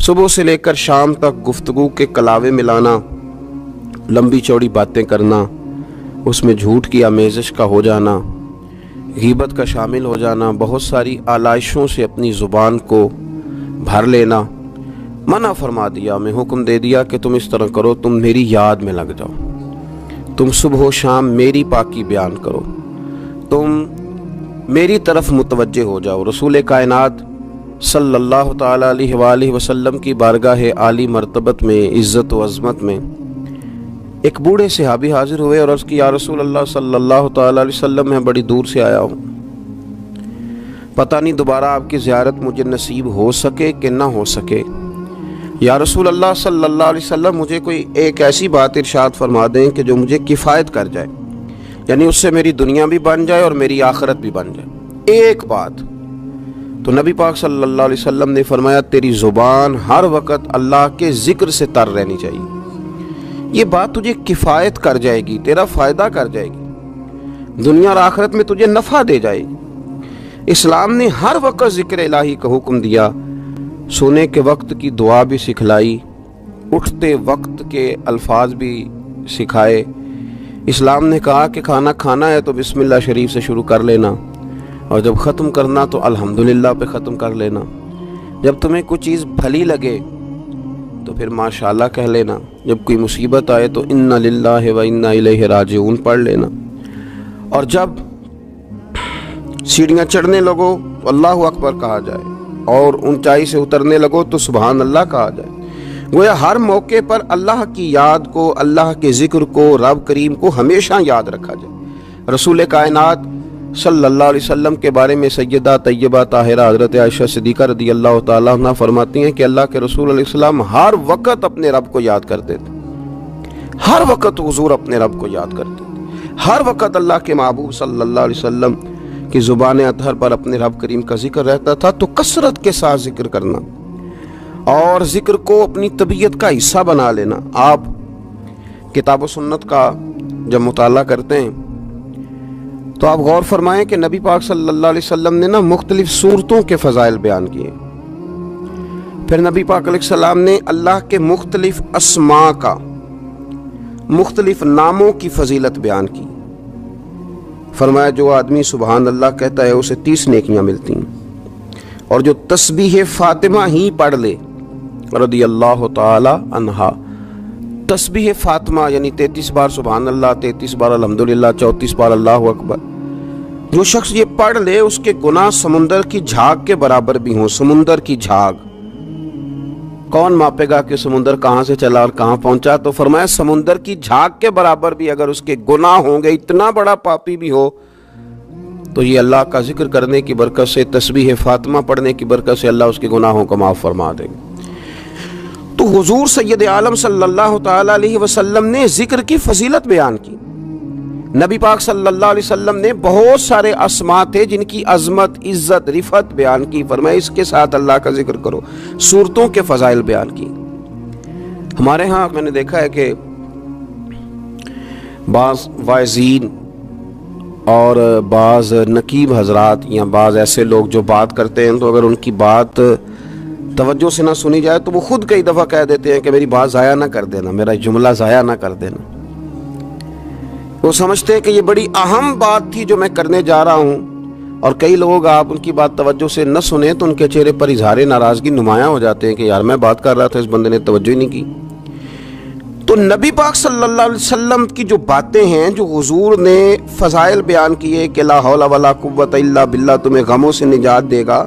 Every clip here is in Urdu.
صبح سے لے کر شام تک گفتگو کے کلاوے ملانا، لمبی چوڑی باتیں کرنا، اس میں جھوٹ کی آمیزش کا ہو جانا، غیبت کا شامل ہو جانا، بہت ساری آلائشوں سے اپنی زبان کو بھر لینا، منع فرما دیا، میں حکم دے دیا کہ تم اس طرح کرو، تم میری یاد میں لگ جاؤ، تم صبح و شام میری پاکی بیان کرو، تم میری طرف متوجہ ہو جاؤ۔ رسول کائنات صلی اللہ تعالیٰ علیہ وآلہ وسلم کی بارگاہ عالی مرتبت میں، عزت و عظمت میں ایک بوڑھے صحابی حاضر ہوئے اور عرض کی، یا رسول اللہ صلی اللہ تعالیٰ علیہ وسلم، میں بڑی دور سے آیا ہوں، پتہ نہیں دوبارہ آپ کی زیارت مجھے نصیب ہو سکے کہ نہ ہو سکے، یا رسول اللہ صلی اللہ علیہ وسلم مجھے کوئی ایک ایسی بات ارشاد فرما دیں کہ جو مجھے کفایت کر جائے، یعنی اس سے میری دنیا بھی بن جائے اور میری آخرت بھی بن جائے، ایک بات۔ تو نبی پاک صلی اللہ علیہ وسلم نے فرمایا، تیری زبان ہر وقت اللہ کے ذکر سے تر رہنی چاہیے، یہ بات تجھے کفایت کر جائے گی، تیرا فائدہ کر جائے گی، دنیا اور آخرت میں تجھے نفع دے جائے گی۔ اسلام نے ہر وقت ذکر الہی کا حکم دیا، سونے کے وقت کی دعا بھی سکھلائی، اٹھتے وقت کے الفاظ بھی سکھائے۔ اسلام نے کہا کہ کھانا کھانا ہے تو بسم اللہ شریف سے شروع کر لینا، اور جب ختم کرنا تو الحمدللہ پہ ختم کر لینا، جب تمہیں کوئی چیز بھلی لگے تو پھر ماشاءاللہ کہہ لینا، جب کوئی مصیبت آئے تو انا للہ و انا الیہ راجعون پڑھ لینا، اور جب سیڑھیاں چڑھنے لگو تو اللہ اکبر کہا جائے، اور اونچائی سے اترنے لگو تو سبحان اللہ کہا جائے۔ گویا ہر موقع پر اللہ کی یاد کو، اللہ کے ذکر کو، رب کریم کو ہمیشہ یاد رکھا جائے۔ رسول کائنات صلی اللہ علیہ وسلم کے بارے میں سیدہ طیبہ طاہرہ حضرت عائشہ صدیقہ رضی اللہ تعالیٰ عنہ فرماتی ہیں کہ اللہ کے رسول علیہ السلام ہر وقت اپنے رب کو یاد کرتے تھے، ہر وقت حضور اپنے رب کو یاد کرتے تھے، ہر وقت اللہ کے محبوب صلی اللہ علیہ وسلم کی زبان اطہر پر اپنے رب کریم کا ذکر رہتا تھا۔ تو کثرت کے ساتھ ذکر کرنا اور ذکر کو اپنی طبیعت کا حصہ بنا لینا۔ آپ کتاب و سنت کا جب مطالعہ کرتے ہیں تو آپ غور فرمائیں کہ نبی پاک صلی اللہ علیہ وسلم نے مختلف صورتوں کے فضائل بیان کیے، پھر نبی پاک علیہ السلام نے اللہ کے مختلف اسماء کا، مختلف ناموں کی فضیلت بیان کی۔ فرمایا جو آدمی سبحان اللہ کہتا ہے اسے 30 نیکیاں ملتی ہیں، اور جو تسبیح فاطمہ ہی پڑھ لے رضی اللہ تعالی عنہا، تسبیح فاطمہ یعنی 33 بار سبحان اللہ، 33 بار الحمدللہ، 34 بار اللہ اکبر، جو شخص یہ پڑھ لے اس کے گناہ سمندر کی جھاگ کے برابر بھی ہوں۔ سمندر کی جھاگ کون ماپے گا کہ سمندر کہاں سے چلا اور کہاں پہنچا؟ تو فرمایا سمندر کی جھاگ کے برابر بھی اگر اس کے گناہ ہوں گے، اتنا بڑا پاپی بھی ہو، تو یہ اللہ کا ذکر کرنے کی برکت سے، تسبیح فاطمہ پڑھنے کی برکت سے اللہ اس کے گناہوں کو معاف فرما دے گا۔ تو حضور سید عالم صلی اللہ تعالیٰ علیہ وسلم نے ذکر کی فضیلت بیان کی۔ نبی پاک صلی اللہ علیہ وسلم نے بہت سارے اسماء تھے جن کی عظمت، عزت، رفعت بیان کی، فرمایا اس کے ساتھ اللہ کا ذکر کرو۔ صورتوں کے فضائل بیان کی۔ ہمارے ہاں میں نے دیکھا ہے کہ بعض واعظین اور بعض نقیب حضرات یا بعض ایسے لوگ جو بات کرتے ہیں، تو اگر ان کی بات توجہ سے نہ سنی جائے تو وہ خود کئی دفعہ کہہ دیتے ہیں کہ میری بات ضائع نہ کر دینا، میرا جملہ ضائع نہ کر دینا۔ وہ سمجھتے ہیں کہ یہ بڑی اہم بات تھی جو میں کرنے جا رہا ہوں، اور کئی لوگ آپ ان کی بات توجہ سے نہ سنیں تو ان کے چہرے پر اظہار ناراضگی نمایاں ہو جاتے ہیں کہ یار میں بات کر رہا تھا، اس بندے نے توجہ ہی نہیں کی۔ تو نبی پاک صلی اللہ علیہ وسلم کی جو باتیں ہیں، جو حضور نے فضائل بیان کیے کہ لا حول ولا قوت الا باللہ، تمہیں غموں سے نجات دے گا،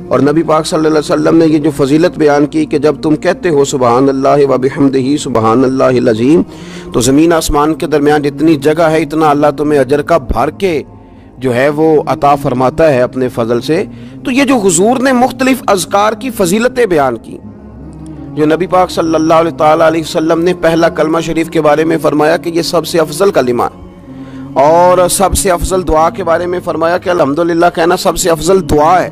اور نبی پاک صلی اللہ علیہ وسلم نے یہ جو فضیلت بیان کی کہ جب تم کہتے ہو سبحان اللہ و بحمدہ سبحان اللہ العظیم، تو زمین آسمان کے درمیان جتنی جگہ ہے اتنا اللہ تمہیں اجر کا بھر کے جو ہے وہ عطا فرماتا ہے اپنے فضل سے۔ تو یہ جو حضور نے مختلف اذکار کی فضیلتیں بیان کی، جو نبی پاک صلی اللہ علیہ وسلم نے پہلا کلمہ شریف کے بارے میں فرمایا کہ یہ سب سے افضل کلمہ ہے، اور سب سے افضل دعا کے بارے میں فرمایا کہ الحمدللہ کہنا سب سے افضل دعا ہے۔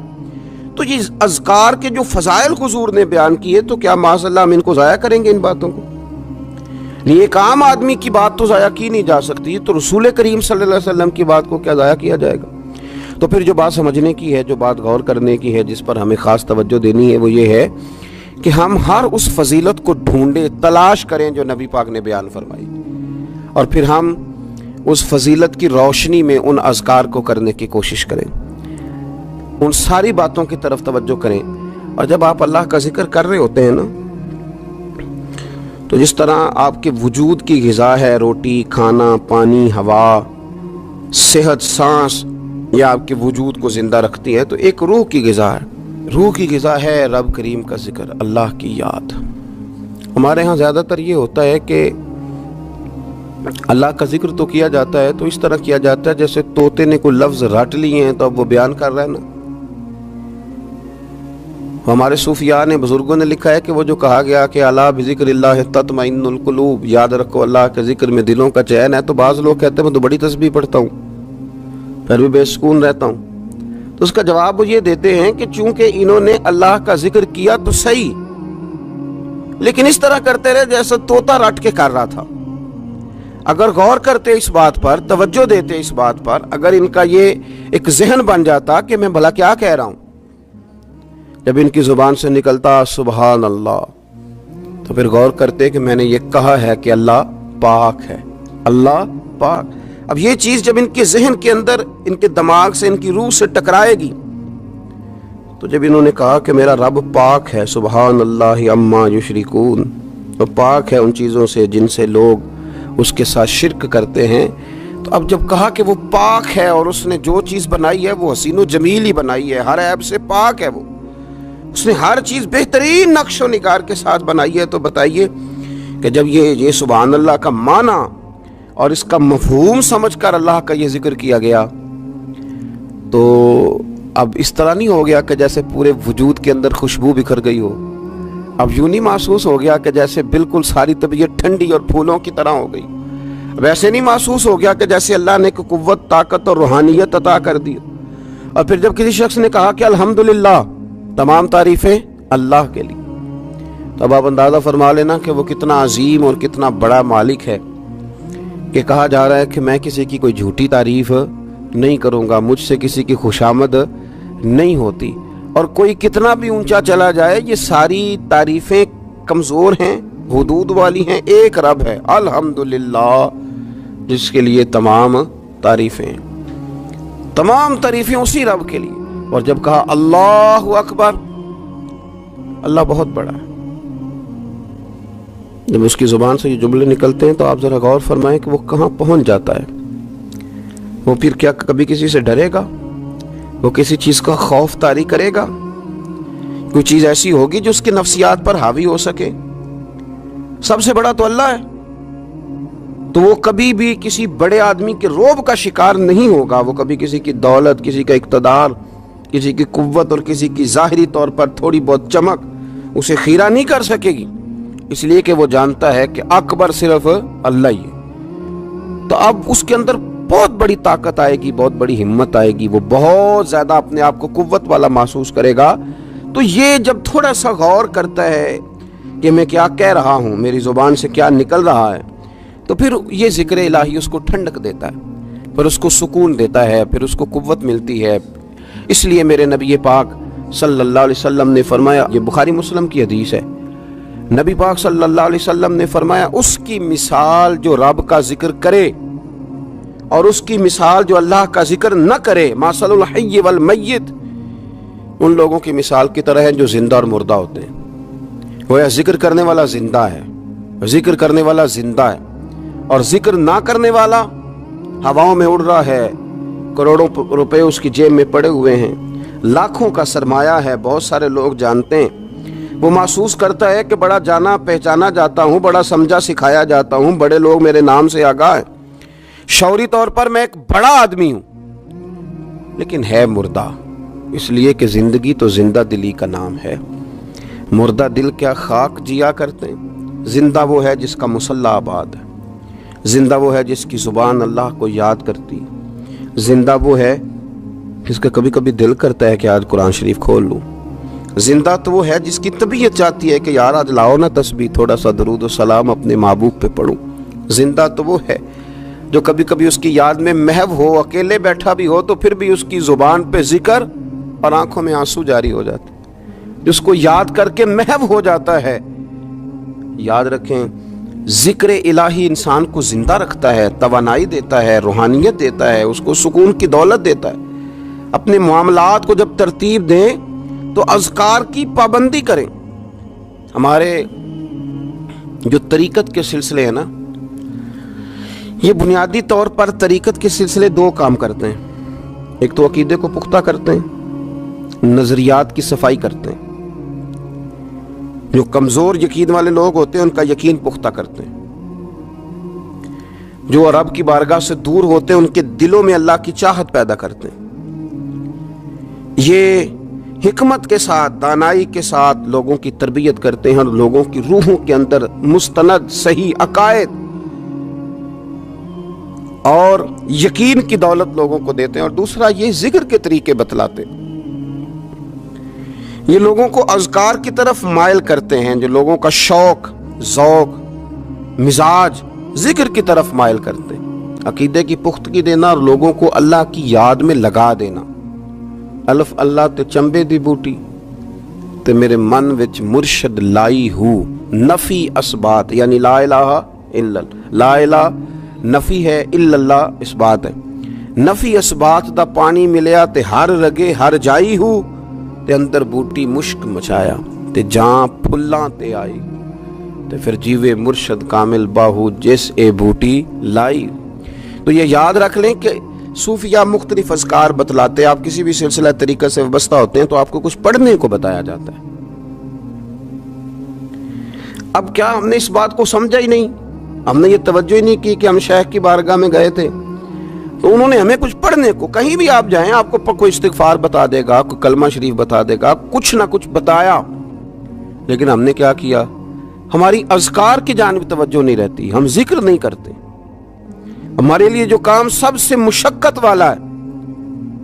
تو یہ اذکار کے جو فضائل حضور نے بیان کیے، تو کیا معاذ اللہ ہم ان کو ضائع کریں گے ان باتوں کو؟ ایک عام آدمی کی بات تو ضائع کی نہیں جا سکتی، تو رسول کریم صلی اللہ علیہ وسلم کی بات کو کیا ضائع کیا جائے گا؟ تو پھر جو بات سمجھنے کی ہے، جو بات غور کرنے کی ہے، جس پر ہمیں خاص توجہ دینی ہے، وہ یہ ہے کہ ہم ہر اس فضیلت کو ڈھونڈیں، تلاش کریں جو نبی پاک نے بیان فرمائی، اور پھر ہم اس فضیلت کی روشنی میں ان اذکار کو کرنے کی کوشش کریں، ان ساری باتوں کی طرف توجہ کریں۔ اور جب آپ اللہ کا ذکر کر رہے ہوتے ہیں نا، تو جس طرح آپ کے وجود کی غذا ہے روٹی، کھانا، پانی، ہوا، صحت، سانس، یہ آپ کے وجود کو زندہ رکھتی ہے، تو ایک روح کی غذا ہے، روح کی غذا ہے رب کریم کا ذکر، اللہ کی یاد۔ ہمارے ہاں زیادہ تر یہ ہوتا ہے کہ اللہ کا ذکر تو کیا جاتا ہے تو اس طرح کیا جاتا ہے جیسے طوطے نے کوئی لفظ رٹ لیے ہیں تو اب وہ بیان کر رہا ہے نا۔ ہمارے صوفیاء نے، بزرگوں نے لکھا ہے کہ وہ جو کہا گیا کہ الا بذکر اللہ تطمئن القلوب، یاد رکھو اللہ کے ذکر میں دلوں کا چین ہے، تو بعض لوگ کہتے ہیں میں تو بڑی تسبیح پڑھتا ہوں پھر بھی بے سکون رہتا ہوں، تو اس کا جواب وہ یہ دیتے ہیں کہ چونکہ انہوں نے اللہ کا ذکر کیا تو صحیح، لیکن اس طرح کرتے رہے جیسے طوطا رٹ کے کر رہا تھا۔ اگر غور کرتے اس بات پر، توجہ دیتے اس بات پر، اگر ان کا یہ ایک ذہن بن جاتا کہ میں بھلا کیا کہہ رہا ہوں، جب ان کی زبان سے نکلتا سبحان اللہ، تو پھر غور کرتے کہ میں نے یہ کہا ہے کہ اللہ پاک ہے، اللہ پاک۔ اب یہ چیز جب ان کے ذہن کے اندر، ان کے دماغ سے، ان کی روح سے ٹکرائے گی، تو جب انہوں نے کہا کہ میرا رب پاک ہے، سبحان اللہ عما یشرکون، تو پاک ہے ان چیزوں سے جن سے لوگ اس کے ساتھ شرک کرتے ہیں، تو اب جب کہا کہ وہ پاک ہے اور اس نے جو چیز بنائی ہے وہ حسین و جمیل ہی بنائی ہے، ہر عیب سے پاک ہے، وہ اس نے ہر چیز بہترین نقش و نگار کے ساتھ بنائی ہے، تو بتائیے کہ جب یہ سبحان اللہ کا معنی اور اس کا مفہوم سمجھ کر اللہ کا یہ ذکر کیا گیا، تو اب اس طرح نہیں ہو گیا کہ جیسے پورے وجود کے اندر خوشبو بکھر گئی ہو، اب یوں نہیں محسوس ہو گیا کہ جیسے بالکل ساری طبیعت ٹھنڈی اور پھولوں کی طرح ہو گئی، ویسے نہیں محسوس ہو گیا کہ جیسے اللہ نے قوت، طاقت اور روحانیت عطا کر دی۔ اور پھر جب کسی شخص نے کہا کہ الحمدللہ، تمام تعریفیں اللہ کے لیے، تو اب آپ اندازہ فرما لینا کہ وہ کتنا عظیم اور کتنا بڑا مالک ہے، کہ کہا جا رہا ہے کہ میں کسی کی کوئی جھوٹی تعریف نہیں کروں گا، مجھ سے کسی کی خوشامد نہیں ہوتی، اور کوئی کتنا بھی اونچا چلا جائے یہ ساری تعریفیں کمزور ہیں، حدود والی ہیں، ایک رب ہے الحمدللہ جس کے لیے تمام تعریفیں اسی رب کے لیے۔ اور جب کہا اللہ اکبر، اللہ بہت بڑا ہے، جب اس کی زبان سے یہ جملے نکلتے ہیں تو آپ ذرا غور فرمائیں کہ وہ کہاں پہنچ جاتا ہے۔ وہ پھر کیا کبھی کسی سے ڈرے گا؟ وہ کسی چیز کا خوف طاری کرے گا؟ کوئی چیز ایسی ہوگی جو اس کی نفسیات پر حاوی ہو سکے؟ سب سے بڑا تو اللہ ہے، تو وہ کبھی بھی کسی بڑے آدمی کے رعب کا شکار نہیں ہوگا، وہ کبھی کسی کی دولت، کسی کا اقتدار، کسی کی قوت اور کسی کی ظاہری طور پر تھوڑی بہت چمک اسے خیرہ نہیں کر سکے گی، اس لیے کہ وہ جانتا ہے کہ اکبر صرف اللہ ہی ہے۔ تو اب اس کے اندر بہت بڑی طاقت آئے گی، بہت بڑی ہمت آئے گی، وہ بہت زیادہ اپنے آپ کو قوت والا محسوس کرے گا۔ تو یہ جب تھوڑا سا غور کرتا ہے کہ میں کیا کہہ رہا ہوں، میری زبان سے کیا نکل رہا ہے، تو پھر یہ ذکر الہی اس کو ٹھنڈک دیتا ہے، پھر اس کو سکون دیتا ہے، پھر اس کو قوت ملتی ہے۔ اس لیے میرے نبی پاک صلی اللہ علیہ وسلم نے فرمایا، یہ بخاری مسلم کی حدیث ہے، نبی پاک صلی اللہ علیہ وسلم نے فرمایا اس کی مثال جو رب کا ذکر کرے اور اس کی مثال جو اللہ کا ذکر نہ کرے، مثل الحی والمیت، ان لوگوں کی مثال کی طرح ہیں جو زندہ اور مردہ ہوتے ہیں۔ گویا ذکر کرنے والا زندہ ہے، ذکر کرنے والا زندہ ہے، اور ذکر نہ کرنے والا ہواؤں میں اڑ رہا ہے، کروڑوں روپے اس کی جیب میں پڑے ہوئے ہیں، لاکھوں کا سرمایہ ہے، بہت سارے لوگ جانتے ہیں، وہ محسوس کرتا ہے کہ بڑا جانا پہچانا جاتا ہوں، بڑا سمجھا سکھایا جاتا ہوں، بڑے لوگ میرے نام سے آگاہ ہیں، شعوری طور پر میں ایک بڑا آدمی ہوں، لیکن ہے مردہ، اس لیے کہ زندگی تو زندہ دلی کا نام ہے۔ مردہ دل کیا خاک جیا کرتے ہیں؟ زندہ وہ ہے جس کا مصلی آباد ہے، زندہ وہ ہے جس کی زبان اللہ کو یاد کرتی، زندہ وہ ہے جس کا کبھی کبھی دل کرتا ہے کہ آج قرآن شریف کھول لوں، زندہ تو وہ ہے جس کی طبیعت چاہتی ہے کہ یار آج لاؤ نا تسبیح، تھوڑا سا درود و سلام اپنے محبوب پہ پڑھوں، زندہ تو وہ ہے جو کبھی کبھی اس کی یاد میں محو ہو، اکیلے بیٹھا بھی ہو تو پھر بھی اس کی زبان پہ ذکر اور آنکھوں میں آنسو جاری ہو جاتے۔ جس کو یاد کر کے محو ہو جاتا ہے. یاد رکھیں ذکر الہی انسان کو زندہ رکھتا ہے، توانائی دیتا ہے، روحانیت دیتا ہے، اس کو سکون کی دولت دیتا ہے. اپنے معاملات کو جب ترتیب دیں تو اذکار کی پابندی کریں. ہمارے جو طریقت کے سلسلے ہیں نا، یہ بنیادی طور پر طریقت کے سلسلے دو کام کرتے ہیں. ایک تو عقیدے کو پختہ کرتے ہیں، نظریات کی صفائی کرتے ہیں. جو کمزور یقین والے لوگ ہوتے ہیں ان کا یقین پختہ کرتے ہیں. جو رب کی بارگاہ سے دور ہوتے ہیں ان کے دلوں میں اللہ کی چاہت پیدا کرتے ہیں. یہ حکمت کے ساتھ، دانائی کے ساتھ لوگوں کی تربیت کرتے ہیں اور لوگوں کی روحوں کے اندر مستند صحیح عقائد اور یقین کی دولت لوگوں کو دیتے ہیں. اور دوسرا یہ ذکر کے طریقے بتلاتے ہیں. یہ لوگوں کو اذکار کی طرف مائل کرتے ہیں. جو لوگوں کا شوق، ذوق، مزاج ذکر کی طرف مائل کرتے ہیں. عقیدے کی پختگی دینا اور لوگوں کو اللہ کی یاد میں لگا دینا. الف اللہ تے چمبے دی بوٹی تے میرے من وچ مرشد لائی ہو. نفی اسبات یعنی لا الہ الا اللہ. لا الہ نفی ہے، الا اللہ اس بات ہے. نفی اسبات دا پانی ملیا تے ہر رگے ہر جائی ہو تے اندر بوٹی مشک مچایا تے جاں پھلاں تے آئی تے پھر جیوے مرشد کامل باہو جس اے بوٹی لائی. تو یہ یاد رکھ لیں کہ صوفیہ مختلف اذکار بتلاتے ہیں. آپ کسی بھی سلسلہ طریقہ سے وابستہ ہوتے ہیں تو آپ کو کچھ پڑھنے کو بتایا جاتا ہے. اب کیا ہم نے اس بات کو سمجھا ہی نہیں، ہم نے یہ توجہ ہی نہیں کی کہ ہم شیخ کی بارگاہ میں گئے تھے تو انہوں نے ہمیں کچھ پڑھنے کو، کہیں بھی آپ جائیں آپ کو کوئی استغفار بتا دے گا، کوئی کلمہ شریف بتا دے گا، کچھ نہ کچھ بتایا. لیکن ہم نے کیا کیا؟ ہماری اذکار کی جانب توجہ نہیں رہتی، ہم ذکر نہیں کرتے. ہمارے لیے جو کام سب سے مشقت والا ہے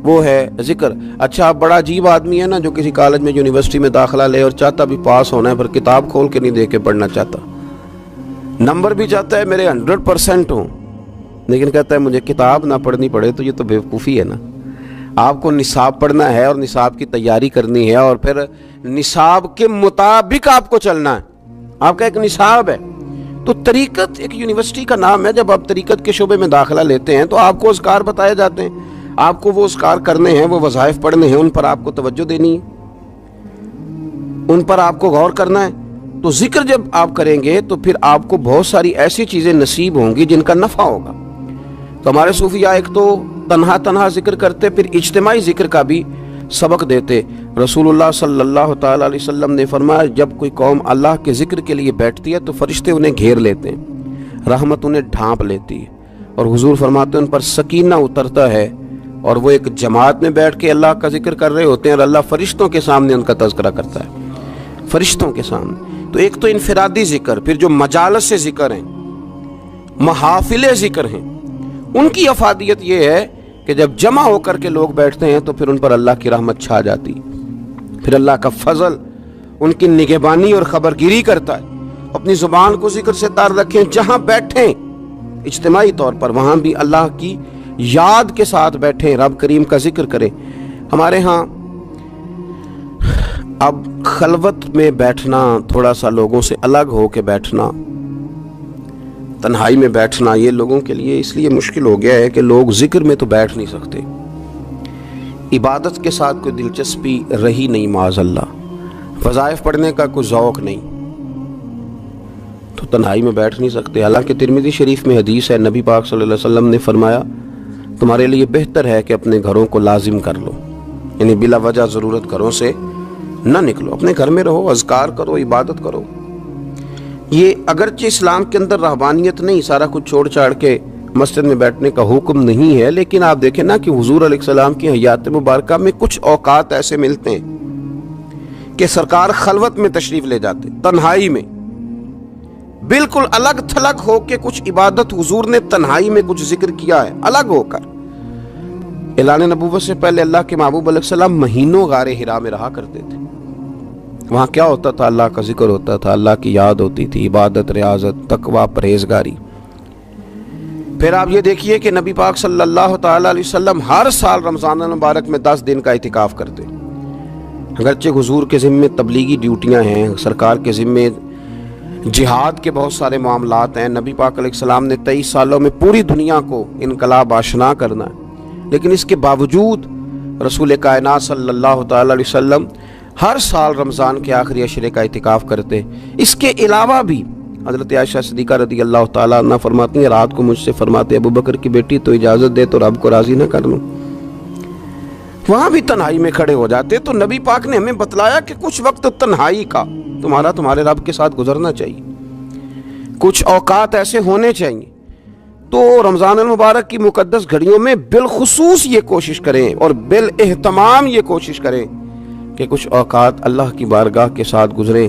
وہ ہے ذکر. اچھا آپ بڑا عجیب آدمی ہے نا جو کسی کالج میں یونیورسٹی میں داخلہ لے اور چاہتا بھی پاس ہونا ہے پر کتاب کھول کے نہیں دے کے پڑھنا چاہتا، نمبر بھی چاہتا ہے میرے 100% ہوں، لیکن کہتا ہے مجھے کتاب نہ پڑھنی پڑے. تو یہ تو بیوقوفی ہے نا. آپ کو نصاب پڑھنا ہے اور نصاب کی تیاری کرنی ہے اور پھر نصاب کے مطابق آپ کو چلنا ہے. آپ کا ایک نصاب ہے. تو طریقت ایک یونیورسٹی کا نام ہے. جب آپ طریقت کے شعبے میں داخلہ لیتے ہیں تو آپ کو اذکار بتائے جاتے ہیں، آپ کو وہ اذکار کرنے ہیں، وہ وظائف پڑھنے ہیں، ان پر آپ کو توجہ دینی ہے، ان پر آپ کو غور کرنا ہے. تو ذکر جب آپ کریں گے تو پھر آپ کو بہت ساری ایسی چیزیں نصیب ہوں گی جن کا نفع ہوگا. تو ہمارے صوفیاء ایک تو تنہا ذکر کرتے، پھر اجتماعی ذکر کا بھی سبق دیتے. رسول اللہ صلی اللہ تعالی علیہ وسلم نے فرمایا جب کوئی قوم اللہ کے ذکر کے لیے بیٹھتی ہے تو فرشتے انہیں گھیر لیتے ہیں، رحمت انہیں ڈھانپ لیتی ہے، اور حضور فرماتے ہیں ان پر سکینہ اترتا ہے اور وہ ایک جماعت میں بیٹھ کے اللہ کا ذکر کر رہے ہوتے ہیں اور اللہ فرشتوں کے سامنے ان کا تذکرہ کرتا ہے، فرشتوں کے سامنے. تو ایک تو انفرادی ذکر، پھر جو مجالس سے ذکر ہیں، محافل ذکر ہیں، ان کی افادیت یہ ہے کہ جب جمع ہو کر کے لوگ بیٹھتے ہیں تو پھر ان پر اللہ کی رحمت چھا جاتی، پھر اللہ کا فضل ان کی نگہبانی اور خبرگیری کرتا ہے. اپنی زبان کو ذکر سے تار رکھیں، جہاں بیٹھیں اجتماعی طور پر وہاں بھی اللہ کی یاد کے ساتھ بیٹھیں، رب کریم کا ذکر کریں. ہمارے ہاں اب خلوت میں بیٹھنا، تھوڑا سا لوگوں سے الگ ہو کے بیٹھنا، تنہائی میں بیٹھنا، یہ لوگوں کے لیے اس لیے مشکل ہو گیا ہے کہ لوگ ذکر میں تو بیٹھ نہیں سکتے، عبادت کے ساتھ کوئی دلچسپی رہی نہیں، معاذ اللہ، وظائف پڑھنے کا کوئی ذوق نہیں، تو تنہائی میں بیٹھ نہیں سکتے. حالانکہ ترمذی شریف میں حدیث ہے، نبی پاک صلی اللہ علیہ وسلم نے فرمایا تمہارے لیے بہتر ہے کہ اپنے گھروں کو لازم کر لو، یعنی بلا وجہ ضرورت گھروں سے نہ نکلو، اپنے گھر میں رہو، اذکار کرو، عبادت کرو. یہ اگرچہ اسلام کے اندر رہبانیت نہیں، سارا کچھ چھوڑ چھاڑ کے مسجد میں بیٹھنے کا حکم نہیں ہے، لیکن آپ دیکھیں نا کہ حضور علیہ السلام کی حیات مبارکہ میں کچھ اوقات ایسے ملتے ہیں کہ سرکار خلوت میں تشریف لے جاتے، تنہائی میں بالکل الگ تھلگ ہو کے کچھ عبادت حضور نے تنہائی میں کچھ ذکر کیا ہے الگ ہو کر. اعلان نبوت سے پہلے اللہ کے محبوب علیہ السلام مہینوں غار حرا میں رہا کرتے تھے. وہاں کیا ہوتا تھا؟ اللہ کا ذکر ہوتا تھا، اللہ کی یاد ہوتی تھی، عبادت، ریاضت، تقوی، پرہیزگاری. پھر آپ یہ دیکھیے کہ نبی پاک صلی اللہ تعالی علیہ وسلم ہر سال رمضان المبارک میں 10 دن کا اعتکاف کرتے. اگرچہ حضور کے ذمے تبلیغی ڈیوٹیاں ہیں، سرکار کے ذمے جہاد کے بہت سارے معاملات ہیں، نبی پاک علیہ السلام نے 23 سالوں میں پوری دنیا کو انقلاب آشنا کرنا ہے، لیکن اس کے باوجود رسول کائنات صلی اللہ تعالی علیہ وسلم ہر سال رمضان کے آخری عشرے کا اعتکاف کرتے۔ اس کے علاوہ بھی حضرت عائشہ صدیقہ رضی اللہ تعالیٰ عنہ فرماتی ہیں، رات کو مجھ سے فرماتے ابو بکر کی بیٹی تو اجازت دے تو رب کو راضی نہ کر لوں، وہاں بھی تنہائی میں کھڑے ہو جاتے۔ تو نبی پاک نے ہمیں بتلایا کہ کچھ وقت تنہائی کا تمہارے رب کے ساتھ گزرنا چاہیے، کچھ اوقات ایسے ہونے چاہیے۔ تو رمضان المبارک کی مقدس گھڑیوں میں بالخصوص یہ کوشش کریں اور بالاہتمام یہ کوشش کریں کہ کچھ اوقات اللہ کی بارگاہ کے ساتھ گزریں،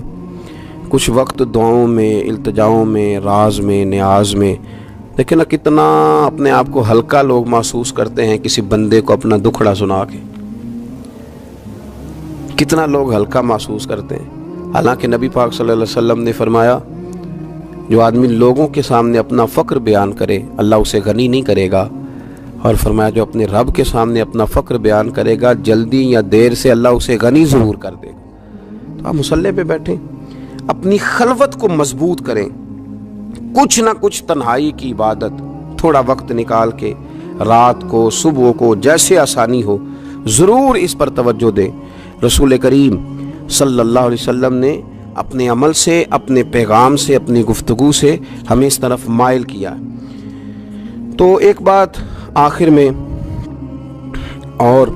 کچھ وقت دعاؤں میں، التجاؤں میں، راز میں، نیاز میں۔ دیکھیں نا کتنا اپنے آپ کو ہلکا لوگ محسوس کرتے ہیں کسی بندے کو اپنا دکھڑا سنا کے، کتنا لوگ ہلکا محسوس کرتے ہیں۔ حالانکہ نبی پاک صلی اللہ علیہ وسلم نے فرمایا جو آدمی لوگوں کے سامنے اپنا فقر بیان کرے اللہ اسے غنی نہیں کرے گا، اور فرمایا جو اپنے رب کے سامنے اپنا فقر بیان کرے گا جلدی یا دیر سے اللہ اسے غنی ضرور کر دے گا۔ تو آپ مصلی پہ بیٹھیں، اپنی خلوت کو مضبوط کریں، کچھ نہ کچھ تنہائی کی عبادت تھوڑا وقت نکال کے رات کو، صبح کو، جیسے آسانی ہو ضرور اس پر توجہ دیں۔ رسول کریم صلی اللہ علیہ وسلم نے اپنے عمل سے، اپنے پیغام سے، اپنی گفتگو سے ہمیں اس طرف مائل کیا۔ تو ایک بات آخر میں اور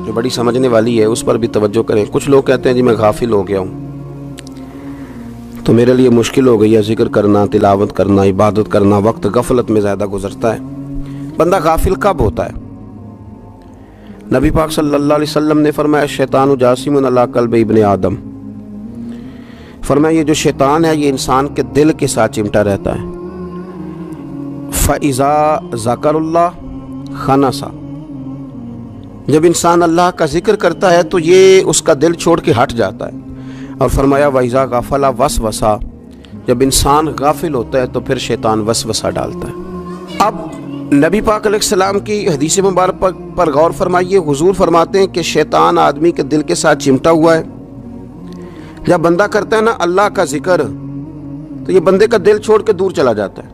جو بڑی سمجھنے والی ہے اس پر بھی توجہ کریں۔ کچھ لوگ کہتے ہیں جی میں غافل ہو گیا ہوں تو میرے لیے مشکل ہو گئی ہے ذکر کرنا، تلاوت کرنا، عبادت کرنا، وقت غفلت میں زیادہ گزرتا ہے۔ بندہ غافل کب ہوتا ہے؟ نبی پاک صلی اللہ علیہ وسلم نے فرمایا شیطان جاسم علی قلب ابن آدم، فرمایا یہ جو شیطان ہے یہ انسان کے دل کے ساتھ چمٹا رہتا ہے۔ فَإِذَا ذَكَرَ اللَّهَ خَنَسَ، جب انسان اللہ کا ذکر کرتا ہے تو یہ اس کا دل چھوڑ کے ہٹ جاتا ہے۔ اور فرمایا وَإِذَا غَفَلَ وَسْوَسَ، جب انسان غافل ہوتا ہے تو پھر شیطان وسوسہ ڈالتا ہے۔ اب نبی پاک علیہ السلام کی حدیث مبارک پر غور فرمائیے، حضور فرماتے ہیں کہ شیطان آدمی کے دل کے ساتھ چمٹا ہوا ہے۔ جب بندہ کرتا ہے نا اللہ کا ذکر تو یہ بندے کا دل چھوڑ کے دور چلا جاتا ہے۔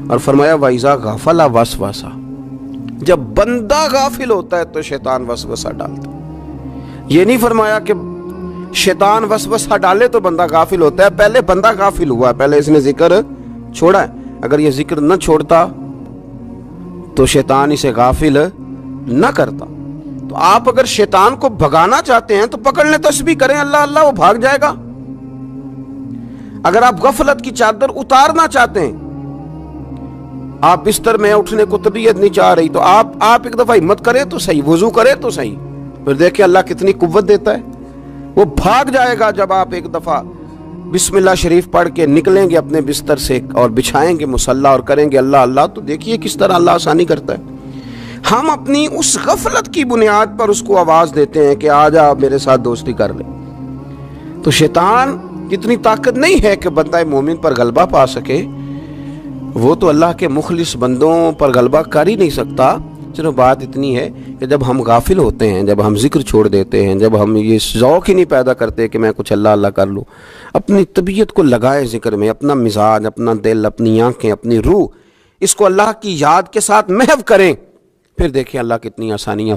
اور فرمایا وَإِذَا غَفَلَ وَسْوَسَ، جب بندہ غافل ہوتا ہے تو شیطان وسوسہ ڈالتا ہے۔ یہ نہیں فرمایا کہ شیطان وسوسہ ڈالے تو بندہ غافل ہوتا ہے، پہلے بندہ غافل ہوا ہے، پہلے اس نے ذکر چھوڑا ہے۔ اگر یہ ذکر نہ چھوڑتا تو شیطان اسے غافل نہ کرتا۔ تو آپ اگر شیطان کو بھگانا چاہتے ہیں تو پکڑ لیں، تسبیح کریں اللہ اللہ، وہ بھاگ جائے گا۔ اگر آپ غفلت کی چادر اتارنا چاہتے ہیں، آپ بستر میں اٹھنے کو طبیعت نہیں چاہ رہی تو آپ ایک دفعہ ہمت کریں تو صحیح، وضو کریں تو صحیح، پھر دیکھیں اللہ کتنی قوت دیتا ہے، وہ بھاگ جائے گا۔ جب آپ ایک دفعہ بسم اللہ شریف پڑھ کے نکلیں گے اپنے بستر سے اور بچھائیں گے مصلی اور کریں گے اللہ اللہ، تو دیکھیے کس طرح اللہ آسانی کرتا ہے۔ ہم اپنی اس غفلت کی بنیاد پر اس کو آواز دیتے ہیں کہ آجا میرے ساتھ دوستی کر لے۔ تو شیطان کتنی طاقت نہیں ہے کہ بندہ مومن پر غلبہ پا سکے، وہ تو اللہ کے مخلص بندوں پر غلبہ کر ہی نہیں سکتا۔ چلو بات اتنی ہے کہ جب ہم غافل ہوتے ہیں، جب ہم ذکر چھوڑ دیتے ہیں، جب ہم یہ ذوق ہی نہیں پیدا کرتے کہ میں کچھ اللہ اللہ کر لوں، اپنی طبیعت کو لگائے ذکر میں، اپنا مزاج، اپنا دل، اپنی آنکھیں، اپنی روح، اس کو اللہ کی یاد کے ساتھ محو کریں، پھر دیکھیں اللہ کتنی آسانیاں